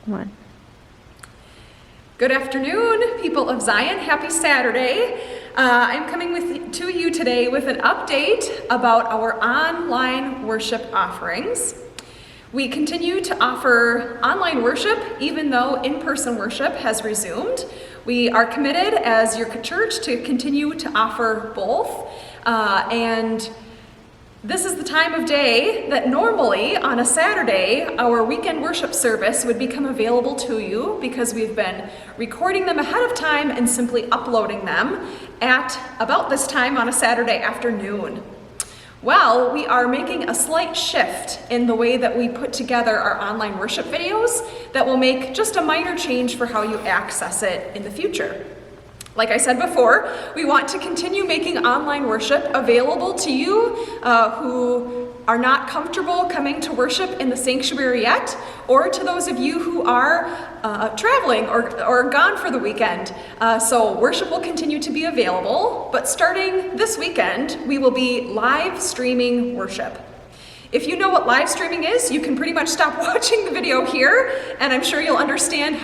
One. Good afternoon, people of Zion. Happy Saturday. I'm coming to you today with an update about our online worship offerings. We continue to offer online worship even though in-person worship has resumed. We are committed as your church to continue to offer both. And this is the time of day that normally on a Saturday, our weekend worship service would become available to you because we've been recording them ahead of time and simply uploading them at about this time on a Saturday afternoon. Well, we are making a slight shift in the way that we put together our online worship videos that will make just a minor change for how you access it in the future. Like I said before, we want to continue making online worship available to you who are not comfortable coming to worship in the sanctuary yet, or to those of you who are traveling or gone for the weekend. So worship will continue to be available, but starting this weekend, we will be live streaming worship. If you know what live streaming is, you can pretty much stop watching the video here, and I'm sure you'll understand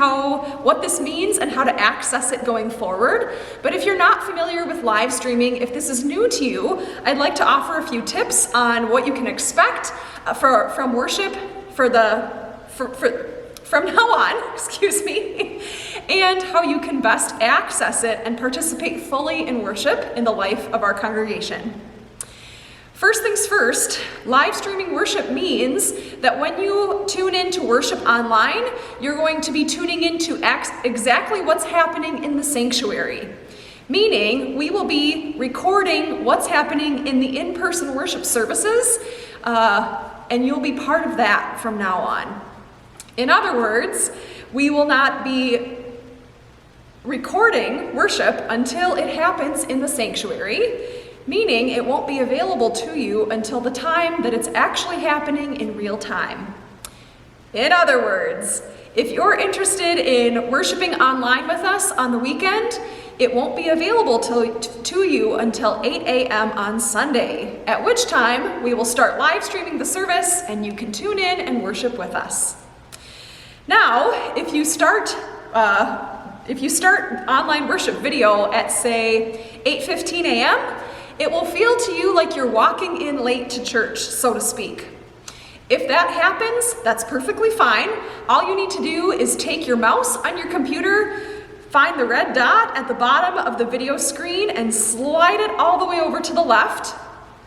what this means and how to access it going forward. But if you're not familiar with live streaming, if this is new to you, I'd like to offer a few tips on what you can expect from worship from now on, and how you can best access it and participate fully in worship in the life of our congregation. First things first, live streaming worship means that when you tune in to worship online, you're going to be tuning into exactly what's happening in the sanctuary. Meaning, we will be recording what's happening in the in-person worship services, and you'll be part of that from now on. In other words, we will not be recording worship until it happens in the sanctuary, meaning it won't be available to you until the time that it's actually happening in real time. In other words, if you're interested in worshiping online with us on the weekend, it won't be available to you until 8 a.m. on Sunday, at which time we will start live streaming the service and you can tune in and worship with us. Now, if you start online worship video at, say, 8:15 a.m., it will feel to you like you're walking in late to church, so to speak. If that happens, that's perfectly fine. All you need to do is take your mouse on your computer, find the red dot at the bottom of the video screen, and slide it all the way over to the left,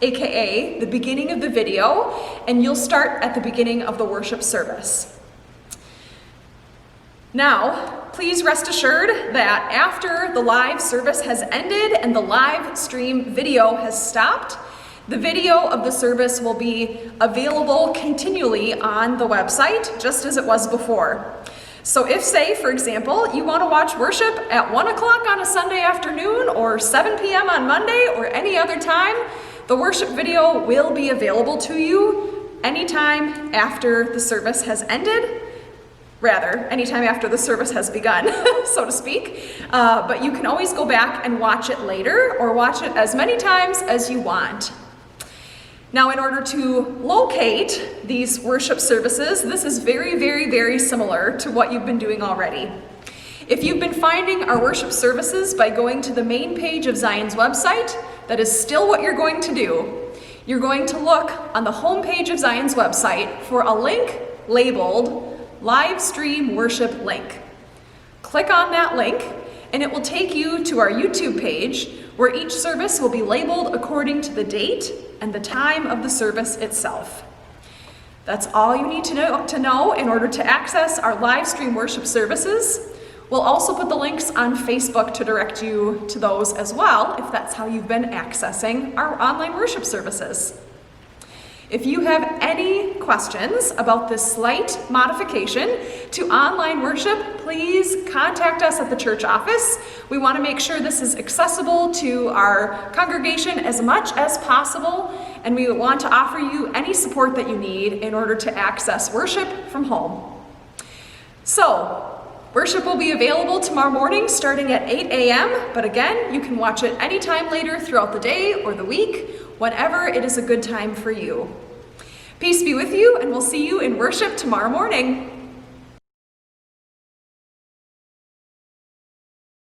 aka the beginning of the video, and you'll start at the beginning of the worship service. Now, please rest assured that after the live service has ended and the live stream video has stopped, the video of the service will be available continually on the website, just as it was before. So if, say, for example, you want to watch worship at 1 o'clock on a Sunday afternoon or 7 p.m. on Monday or any other time, the worship video will be available to you anytime after the service has ended. Rather, anytime after the service has begun, so to speak. But you can always go back and watch it later or watch it as many times as you want. Now, in order to locate these worship services, this is very, very, very similar to what you've been doing already. If you've been finding our worship services by going to the main page of Zion's website, that is still what you're going to do. You're going to look on the home page of Zion's website for a link labeled Live Stream Worship Link. Click on that link and it will take you to our YouTube page where each service will be labeled according to the date and the time of the service itself. That's all you need to know in order to access our live stream worship services. We'll also put the links on Facebook to direct you to those as well, if that's how you've been accessing our online worship services. If you have any questions about this slight modification to online worship, please contact us at the church office. We want to make sure this is accessible to our congregation as much as possible, and we want to offer you any support that you need in order to access worship from home. So, worship will be available tomorrow morning starting at 8 a.m., but again, you can watch it anytime later throughout the day or the week, whenever it is a good time for you. Peace be with you, and we'll see you in worship tomorrow morning.